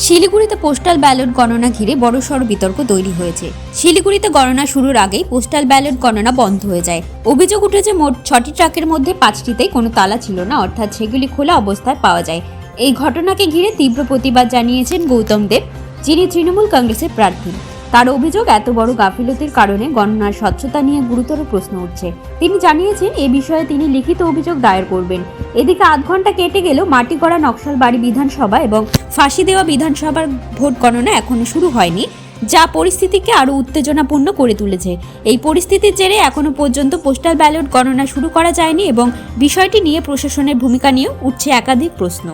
শিলিগুড়িতে postal ballot গণনা ঘিরে বড়সড় বিতর্ক তৈরি হয়েছে। শিলিগুড়িতে গণনা শুরুর আগেই পোস্টাল ব্যালট গণনা বন্ধ হয়ে যায়। অভিযোগ উঠেছে মোট 6টি ট্রাকের মধ্যে 5টিতেই কোনো তালা ছিল না, অর্থাৎ সেগুলি খোলা অবস্থায় পাওয়া যায়। এই ঘটনাকে ঘিরে তীব্র প্রতিবাদ জানিয়েছেন গৌতম দেব, যিনি তৃণমূল কংগ্রেসের প্রার্থী। তার অভিযোগ, এত বড় গাফিলতির কারণে গণনার স্বচ্ছতা নিয়ে গুরুতর প্রশ্ন উঠছে। তিনি জানিয়েছেন এ বিষয়ে তিনি লিখিত অভিযোগ দায়ের করবেন। এদিকে আধ ঘন্টা কেটে গেলেও মাটিগড়া নকশালবাড়ি বিধানসভা এবং ফাঁসি দেওয়া বিধানসভার ভোট গণনা এখনো শুরু হয়নি, যা পরিস্থিতিকে আরও উত্তেজনাপূর্ণ করে তুলেছে। এই পরিস্থিতির জেরে এখনো পর্যন্ত পোস্টাল ব্যালট গণনা শুরু করা যায়নি এবং বিষয়টি নিয়ে প্রশাসনের ভূমিকা নিয়েও উঠছে একাধিক প্রশ্ন।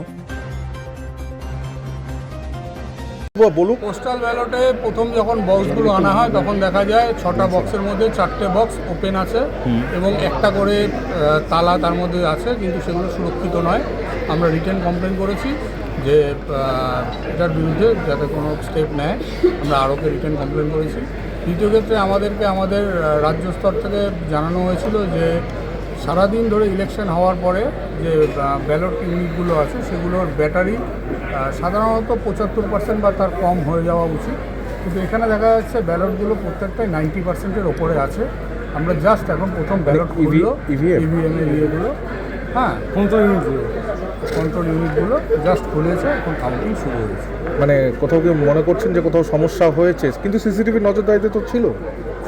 পোস্টাল ব্যালটে প্রথম যখন বক্সগুলো আনা হয় তখন দেখা যায় 6টা বক্সের মধ্যে 4টে বক্স ওপেন আছে এবং একটা করে তালা তার মধ্যে আছে, কিন্তু সেগুলো সুরক্ষিত নয়। আমরা রিটেন কমপ্লেন করেছি যে এটার বিরুদ্ধে যাতে কোনো স্টেপ নেয়। আমরা আরওকে রিটেন কমপ্লেন করেছি। দ্বিতীয় ক্ষেত্রে আমাদের রাজ্য স্তর থেকে জানানো হয়েছিল যে সারাদিন ধরে ইলেকশন হওয়ার পরে যে ব্যালট ইউনিটগুলো আছে সেগুলোর ব্যাটারি সাধারণত 75% বা তার কম হয়ে যাওয়া উচিত, কিন্তু এখানে দেখা যাচ্ছে ব্যালটগুলো প্রত্যেকটাই 90%-এর ওপরে আছে। আমরা জাস্ট এখন প্রথম ব্যালট ইভিএমের ইয়েগুলো কন্ট্রোল ইউনিটগুলো জাস্ট খুলেছে, এখন কাউন্টিং শুরু হয়েছে। মানে কোথাও কি মনে করছেন যে কোথাও সমস্যা হয়েছে? কিন্তু সিসিটিভি নজরদারিতে তো ছিল,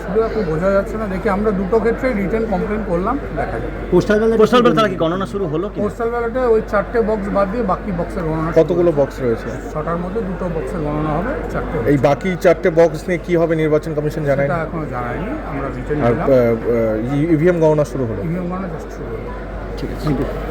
শুধু এখন বোঝা যাচ্ছে না। দেখি আমরা দুটো ক্ষেত্রে রিটেন কমপ্লেন করলাম, দেখা যায়। পোস্টাল ব্যালট তারা কি গণনা শুরু হলো? পোস্টাল ব্যালটে ওই 4টে বক্স বাদ দিয়ে বাকি বক্সের গণনা। কতগুলো বক্স রয়েছে? 6টার মধ্যে 2টো বক্সের গণনা হবে, 4টে। এই বাকি 4টে বক্স নিয়ে কি হবে নির্বাচন কমিশন জানায় না? এখনো জানায়নি। আমরা রিটেন আর দিলাম, ইভিএম গণনা শুরু হলো। ইভিএম গণনা জাস্ট শুরু হলো। ঠিক আছে, থ্যাংক ইউ।